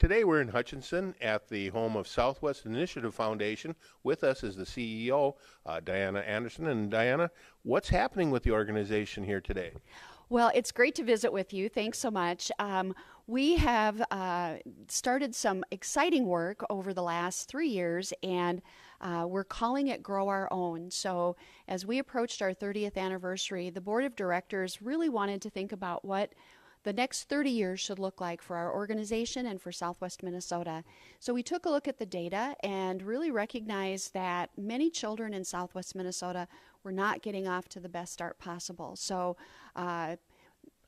Today we're in Hutchinson at the home of Southwest Initiative Foundation. With us is the CEO, Diana Anderson. And Diana, what's happening with the organization here today? Well, it's great to visit with you. Thanks so much. We have started some exciting work over the last 3 years, and we're calling it Grow Our Own. So, as we approached our 30th anniversary, the board of directors really wanted to think about what the next 30 years should look like for our organization and for Southwest Minnesota. So we took a look at the data and really recognized that many children in Southwest Minnesota were not getting off to the best start possible. So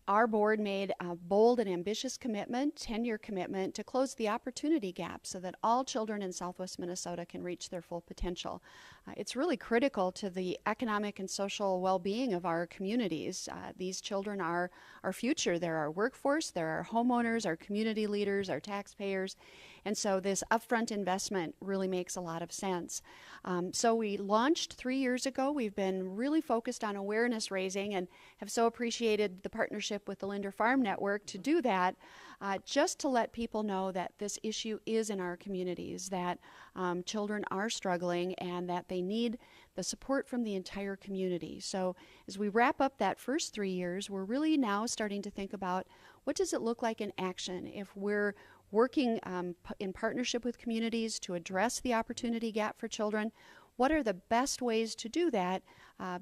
our board made a bold and ambitious commitment, 10-year commitment, to close the opportunity gap so that all children in Southwest Minnesota can reach their full potential. It's really critical to the economic and social well-being of our communities. These children are our future. They're our workforce, they're our homeowners, our community leaders, our taxpayers. And so this upfront investment really makes a lot of sense. So we launched 3 years ago. We've been really focused on awareness raising and have so appreciated the partnership with the Linder Farm Network to do that, just to let people know that this issue is in our communities, that children are struggling and that they need the support from the entire community. So as we wrap up that first 3 years, we're really now starting to think about what does it look like in action if we're working in partnership with communities to address the opportunity gap for children. What are the best ways to do that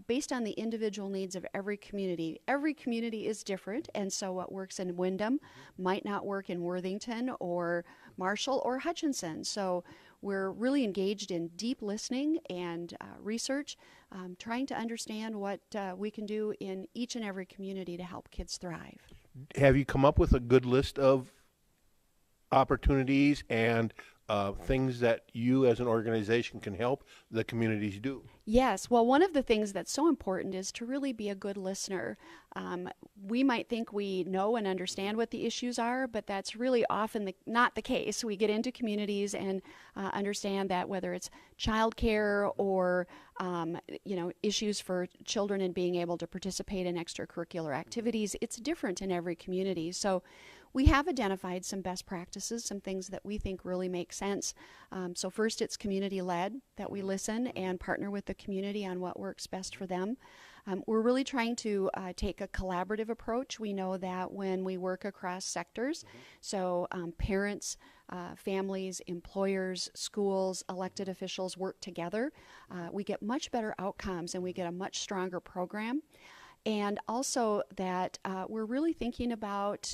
based on the individual needs of every community? Every community is different, and so what works in Windham might not work in Worthington or Marshall or Hutchinson. So we're really engaged in deep listening and research, trying to understand what we can do in each and every community to help kids thrive. Have you come up with a good list of opportunities and things that you as an organization can help the communities do? Yes. Well, one of the things that's so important is to really be a good listener. We might think we know and understand what the issues are, but that's really often not the case. We get into communities and understand that whether it's childcare or issues for children and being able to participate in extracurricular activities, it's different in every community. So we have identified some best practices, some things that we think really make sense. So first, it's community-led, that we listen and partner with the community on what works best for them. We're really trying to take a collaborative approach. We know that when we work across sectors, so parents, families, employers, schools, elected officials work together, we get much better outcomes and we get a much stronger program. And also that we're really thinking about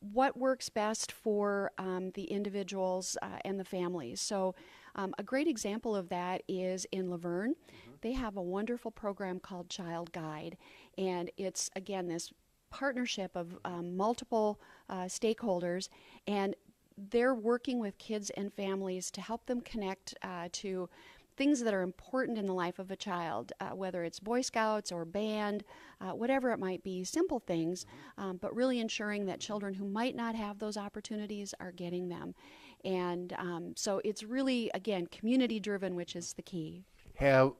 what works best for the individuals and the families. So a great example of that is in Laverne. They have a wonderful program called Child Guide, and it's, again, this partnership of multiple stakeholders, and they're working with kids and families to help them connect to things that are important in the life of a child, whether it's Boy Scouts or band, whatever it might be, simple things, but really ensuring that children who might not have those opportunities are getting them. And so it's really, again, community-driven, which is the key. Have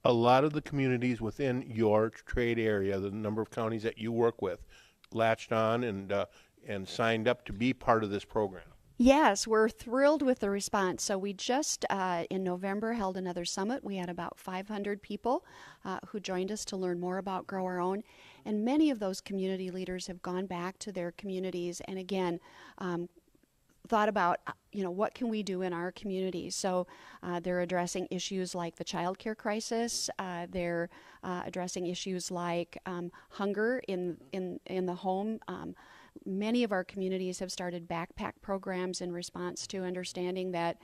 a lot of the communities within your trade area, the number of counties that you work with, latched on and signed up to be part of this program? Yes, we're thrilled with the response. So we just, in November, held another summit. We had about 500 people who joined us to learn more about Grow Our Own. And many of those community leaders have gone back to their communities and, again, thought about, what can we do in our community? So they're addressing issues like the child care crisis. They're addressing issues like hunger in the home. Many of our communities have started backpack programs in response to understanding that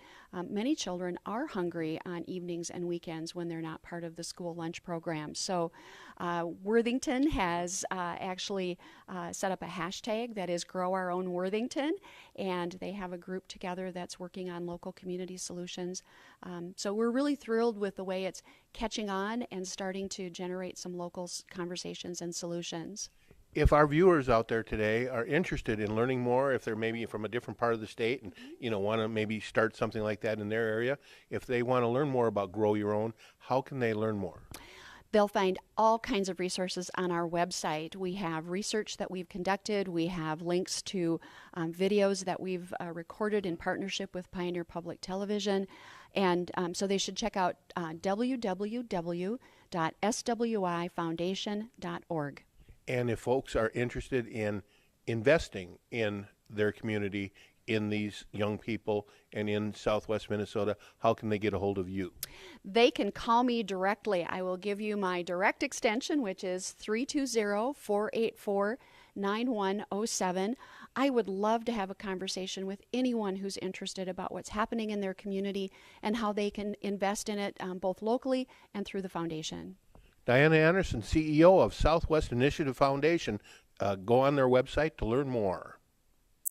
many children are hungry on evenings and weekends when they're not part of the school lunch program. So Worthington has actually set up a hashtag that is Grow Our Own Worthington, and they have a group together that's working on local community solutions. So we're really thrilled with the way it's catching on and starting to generate some local conversations and solutions. If our viewers out there today are interested in learning more, if they're maybe from a different part of the state and want to maybe start something like that in their area, if they want to learn more about Grow Your Own, how can they learn more? They'll find all kinds of resources on our website. We have research that we've conducted. We have links to videos that we've recorded in partnership with Pioneer Public Television. And so they should check out www.swifoundation.org. And if folks are interested in investing in their community, in these young people, and in Southwest Minnesota, how can they get a hold of you? They can call me directly. I will give you my direct extension, which is 320-484-9107. I would love to have a conversation with anyone who's interested about what's happening in their community and how they can invest in it both locally and through the foundation. Diana Anderson, CEO of Southwest Initiative Foundation. Go on their website to learn more.